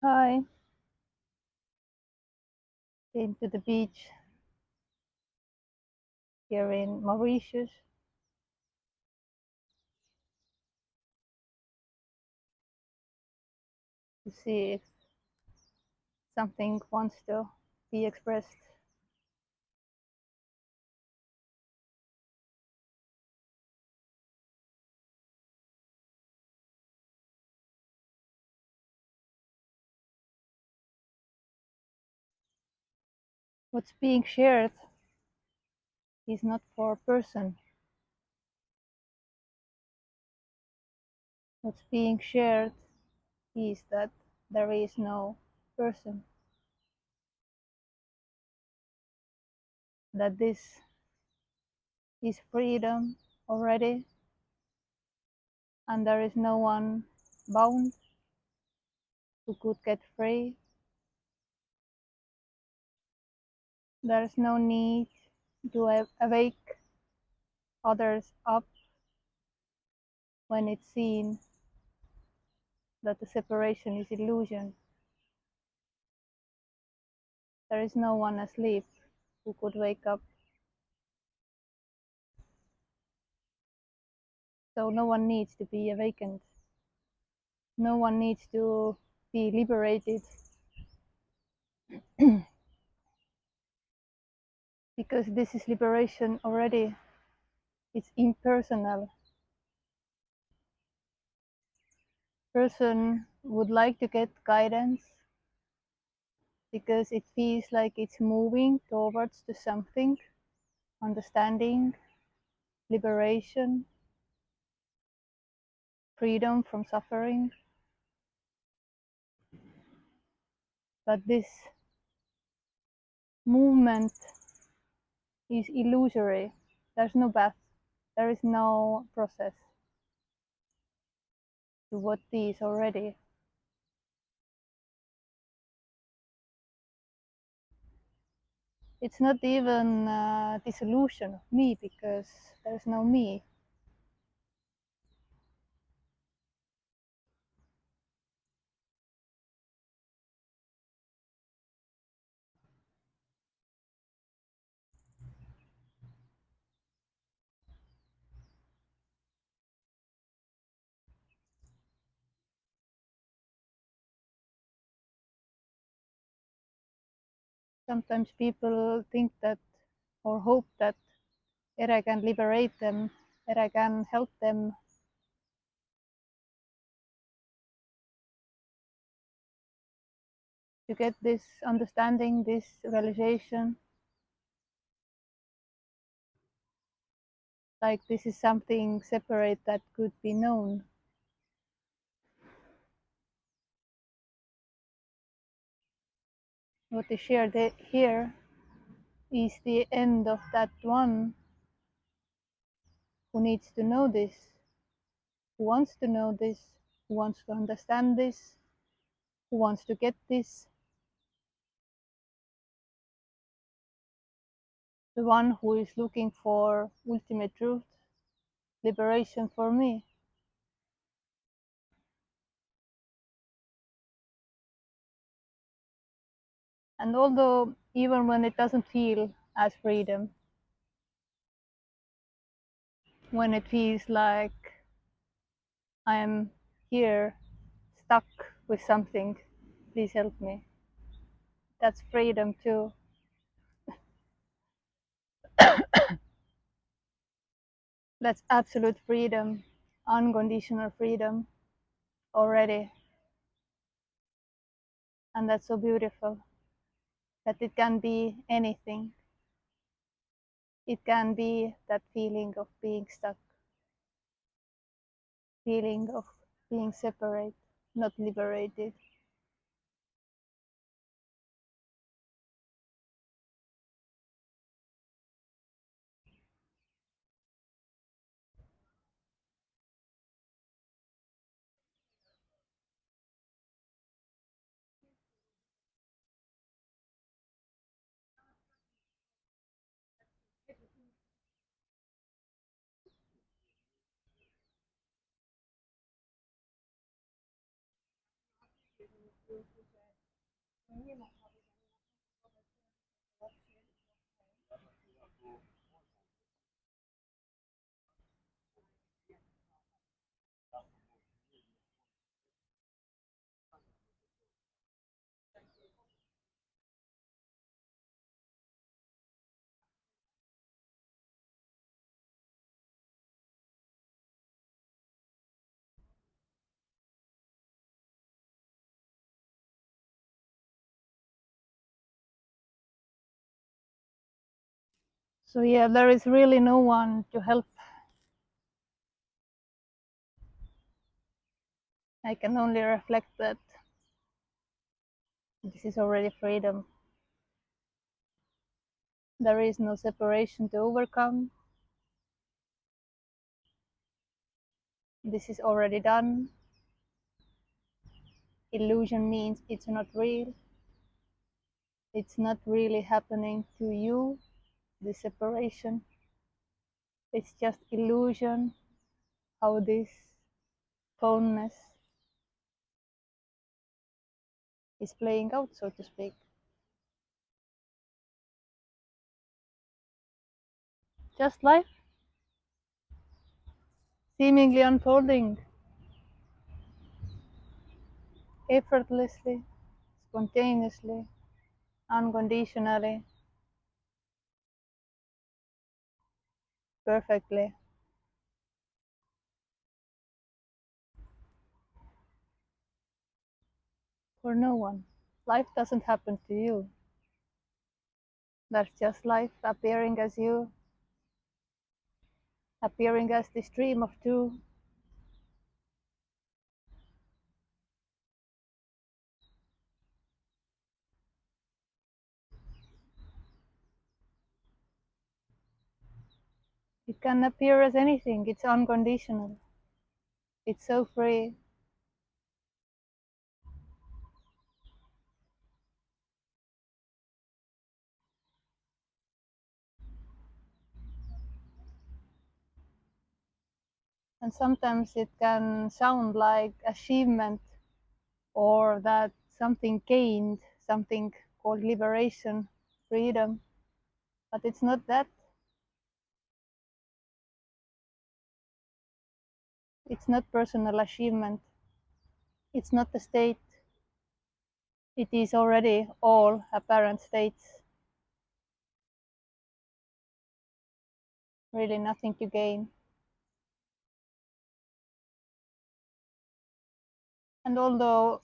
Hi, came to the beach here in Mauritius to see if something wants to be expressed. What's being shared is not for a person. What's being shared is that there is no person, that this is freedom already, and there is no one bound who could get free. There is no need to awake others up when it's seen that the separation is illusion. There is no one asleep who could wake up. So no one needs to be awakened. No one needs to be liberated because this is liberation already. It's impersonal. Person would like to get guidance because it feels like it's moving towards to something, understanding, liberation, freedom from suffering. But this movement is illusory. There's no path. There is no process to what is already. It's not even dissolution of me because there's no me. Sometimes people think that or hope that I can liberate them, that I can help them to get this understanding, this realization. Like this is something separate that could be known. What is shared here is the end of that one who needs to know this, who wants to know this, who wants to understand this, who wants to get this, the one who is looking for ultimate truth, liberation for me. And although even when it doesn't feel as freedom, when it feels like I am here stuck with something, please help me. That's freedom too. That's absolute freedom, unconditional freedom already. And that's so beautiful that it can be anything. It can be that feeling of being stuck, feeling of being separate, not liberated. So yeah, there is really no one to help. I can only reflect that this is already freedom. There is no separation to overcome. This is already done. Illusion means it's not real. It's not really happening to you, the separation. It's just illusion, how this phoneness is playing out, so to speak. Just life, seemingly unfolding effortlessly, spontaneously, unconditionally, perfectly. For no one. Life doesn't happen to you. That's just life appearing as you, appearing as the stream of two. It can appear as anything, it's unconditional. It's so free. And sometimes it can sound like achievement or that something gained, something called liberation, freedom. But it's not that. It's not personal achievement. It's not the state. It is already all apparent states. Really nothing to gain. And although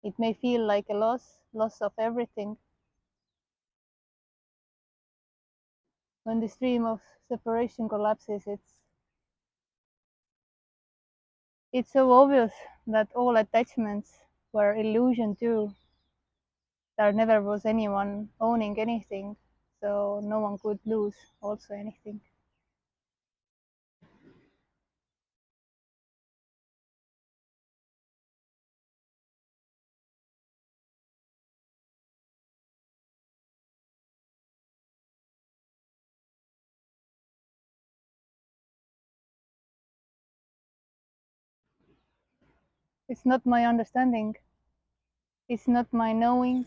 it may feel like a loss of everything, when the stream of separation collapses, it's so obvious that all attachments were illusion too. There never was anyone owning anything, so no one could lose also anything. It's not my understanding. It's not my knowing.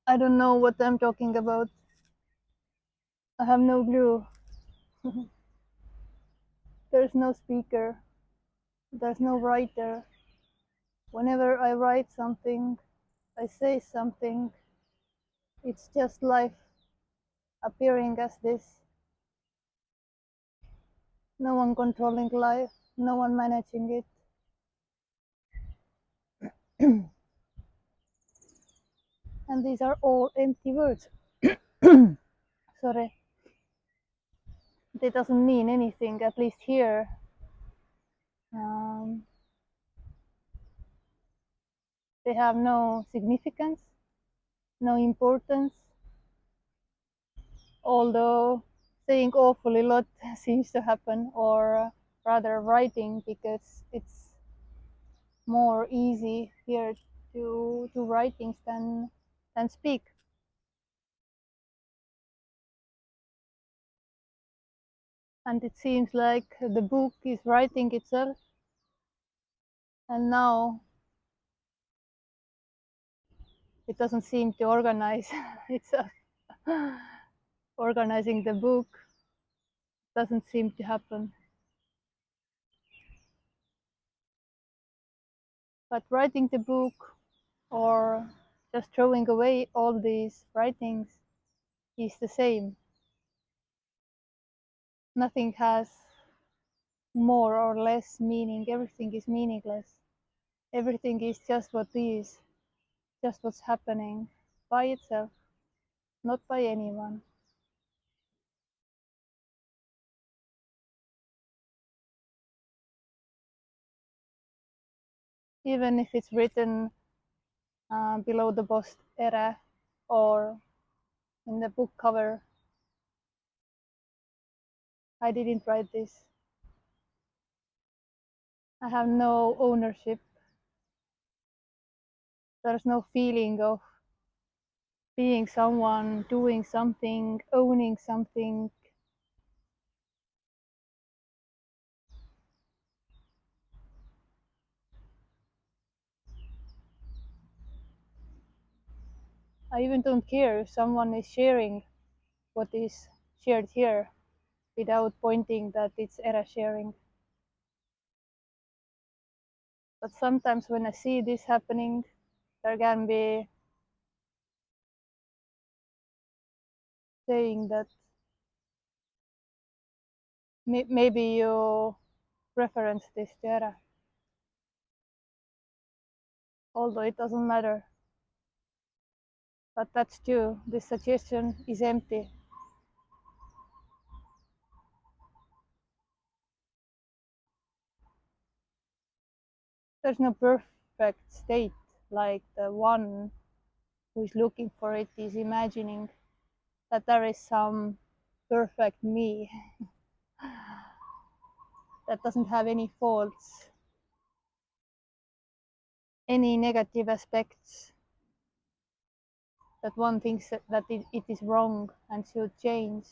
I don't know what I'm talking about. I have no clue. There's no speaker. There's no writer. Whenever I write something, I say something. It's just life appearing as this. No one controlling life, no one managing it. And these are all empty words. Sorry. It doesn't mean anything, at least here. Um, they have no significance, no importance, although saying awfully lot seems to happen, or rather writing, because it's more easy here to write things than speak. and it seems like the book is writing itself, and now it doesn't seem to organize itself. Organizing the book doesn't seem to happen. But writing the book or just throwing away all these writings is the same. Nothing has more or less meaning. Everything is meaningless. Everything is just what is, just what's happening by itself, not by anyone. Even if it's written below the post era or in the book cover, I didn't write this. I have no ownership. There's no feeling of being someone, doing something, owning something. I even don't care if someone is sharing what is shared here without pointing that it's error sharing. But sometimes when I see this happening, there can be saying that maybe you reference this to error, although it doesn't matter. But that's true. This suggestion is empty. There's no perfect state like the one who is looking for it is imagining that there is some perfect me that doesn't have any faults, any negative aspects, that one thinks that it is wrong and should change.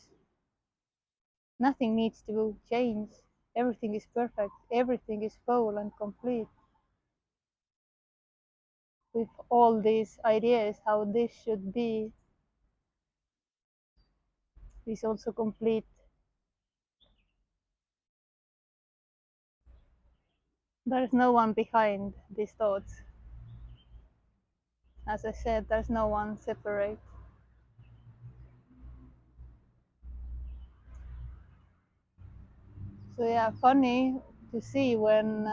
Nothing needs to change. Everything is perfect. Everything is full and complete. With all these ideas how this should be is also complete. There is no one behind these thoughts. As I said, there's no one separate. So yeah, funny to see when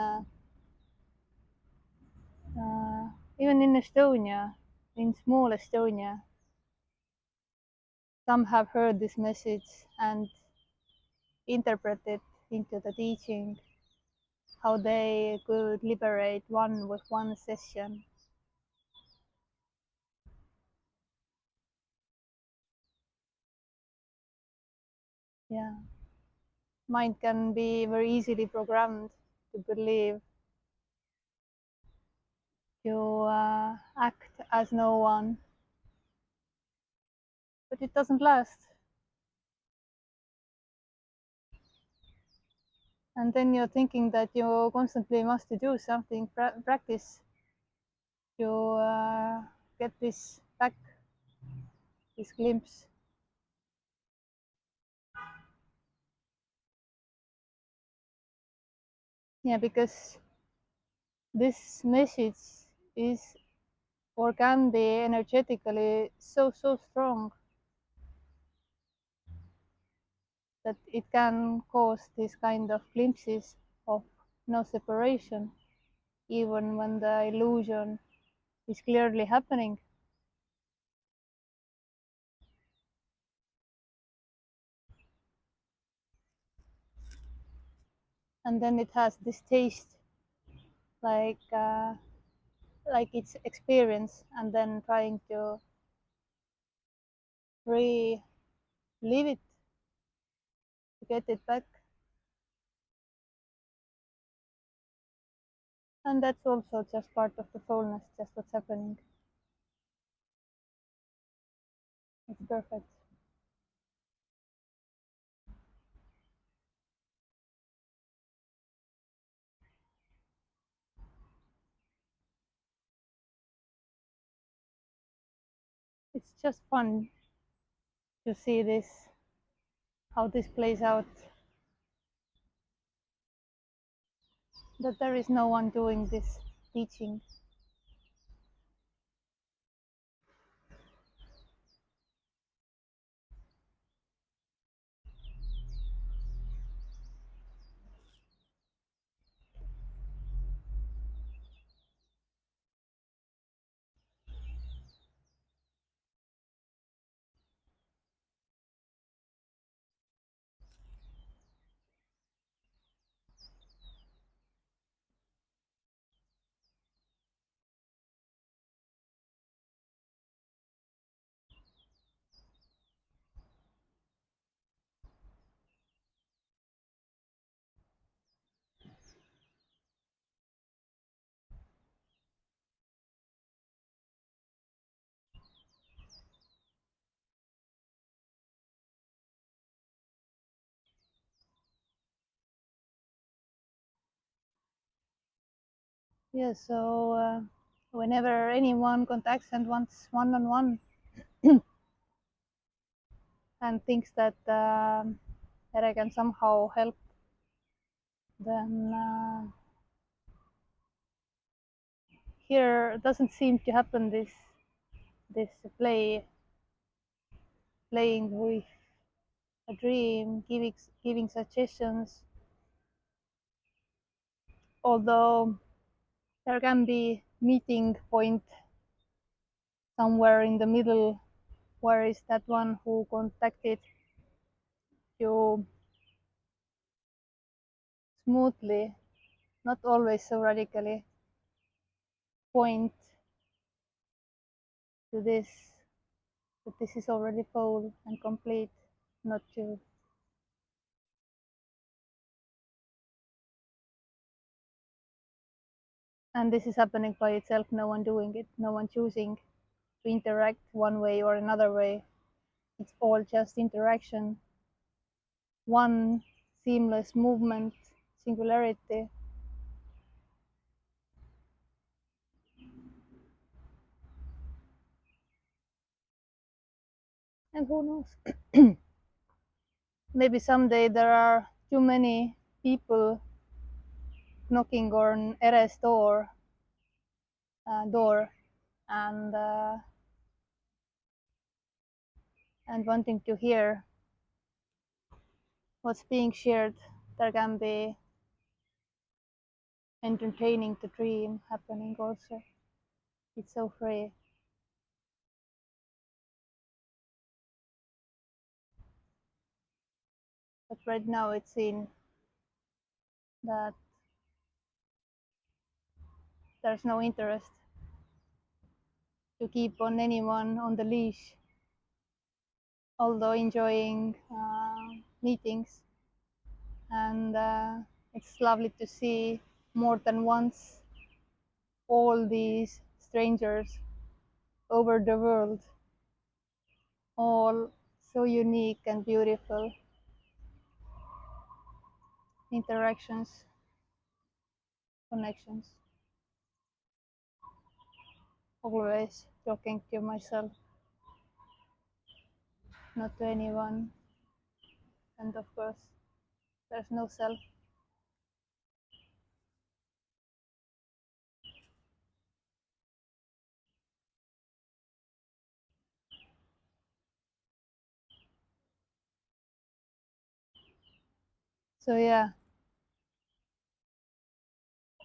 even in Estonia, in small Estonia, some have heard this message and interpret it into the teaching, how they could liberate one with one session. Yeah, mind can be very easily programmed to believe, to act as no one, but it doesn't last. And then you're thinking that you constantly must do something, practice to get this back, this glimpse. Yeah, because this message is or can be energetically so strong that it can cause this kind of glimpses of no separation, even when the illusion is clearly happening. And then it has this taste like it's experience, and then trying to relive it to get it back. And that's also just part of the fullness, just what's happening. It's perfect. it's just fun to see this, how this plays out, that there is no one doing this teaching. Yeah, so whenever anyone contacts and wants one-on-one and thinks that I can somehow help, then here doesn't seem to happen this playing with a dream, giving suggestions, although there can be meeting point somewhere in the middle. Where is that one who contacted you smoothly, not always so radically, point to this, that this is already full and complete, not to. And this is happening by itself, no one doing it, no one choosing to interact one way or another way. It's all just interaction, one seamless movement, singularity. And who knows? Maybe someday there are too many people knocking on Ere's door, and and wanting to hear what's being shared. There can be entertaining the dream happening also. It's so free. But right now it's seen that there's no interest to keep on anyone on the leash, although enjoying meetings. And it's lovely to see more than once all these strangers over the world, all so unique and beautiful interactions, connections. Always talking to myself, not to anyone. And of course, there's no self. So yeah,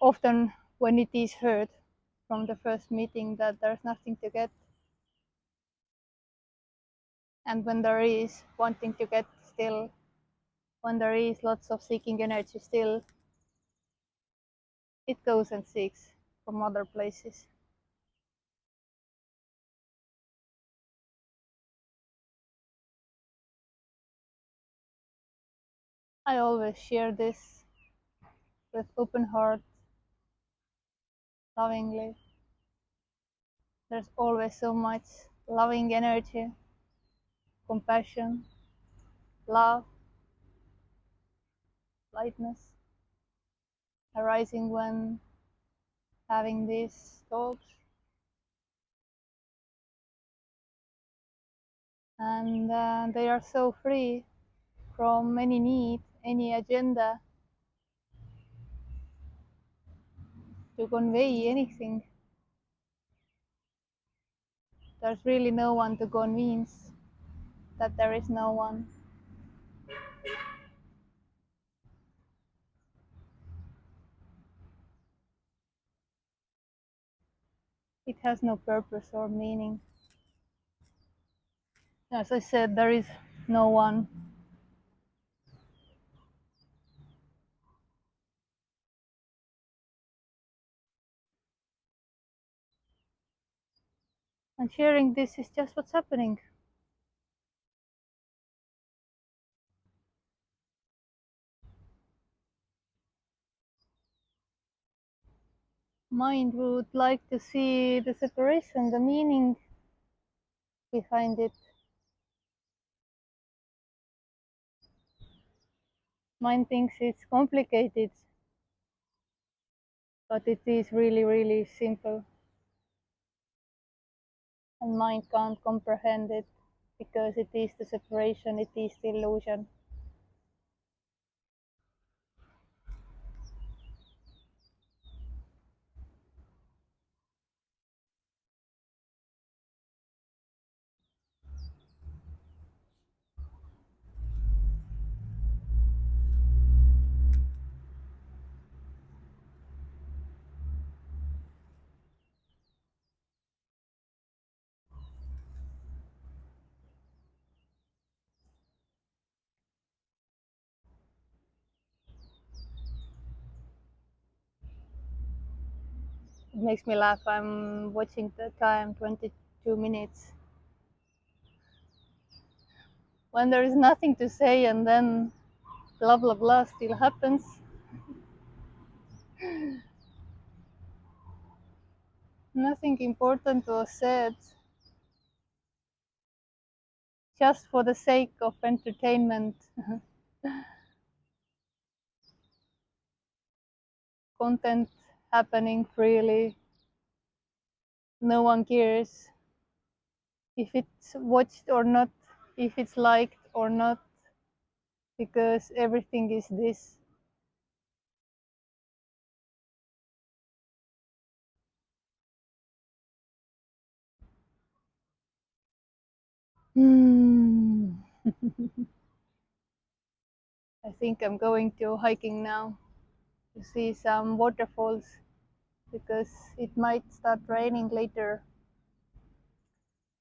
often when it is heard from the first meeting that there's nothing to get, and when there is wanting to get still, when there is lots of seeking energy still, it goes and seeks from other places. I always share this with open heart, lovingly. There's always so much loving energy, compassion, love, lightness arising when having these talks. and they are so free from any need, any agenda to convey anything. There's really no one to convince that there is no one. It has no purpose or meaning. As I said, there is no one. And sharing this is just what's happening. Mind would like to see the separation, the meaning behind it. Mind thinks it's complicated, but it is really, really simple. And mind can't comprehend it because it is the separation, it is the illusion. It makes me laugh. I'm watching the time, 22 minutes. When there is nothing to say and then blah blah blah still happens. Nothing important was said, just for the sake of entertainment. Content happening freely. No one cares if it's watched or not, if it's liked or not, because everything is this. I think I'm going to hiking now to see some waterfalls because it might start raining later.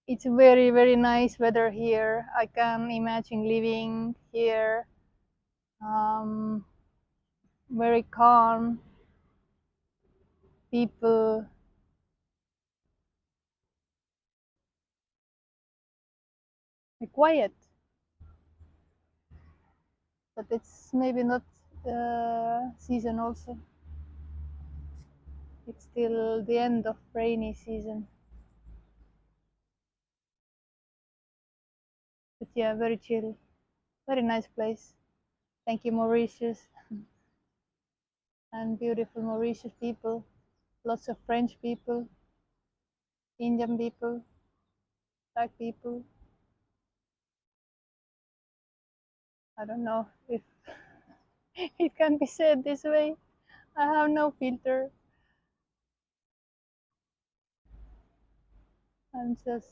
It's very, very nice weather here. I can imagine living here. Very calm people. Quiet, but it's maybe not season also. It's still the end of rainy season. But yeah, very chill. Very nice place. Thank you, Mauritius. And beautiful Mauritius people. Lots of French people, Indian people, black people. I don't know if it can be said this way. I have no filter. I'm just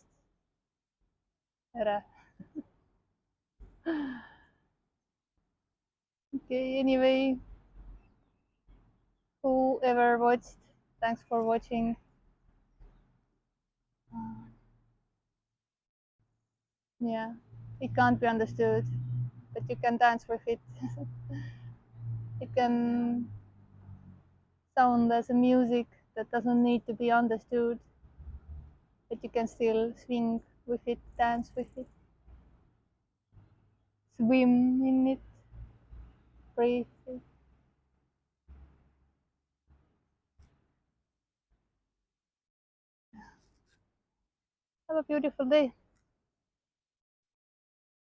okay, anyway, whoever watched, thanks for watching. Yeah, it can't be understood, but you can dance with it. It can sound as a music that doesn't need to be understood, but you can still swing with it, dance with it, swim in it, breathe it. Have a beautiful day.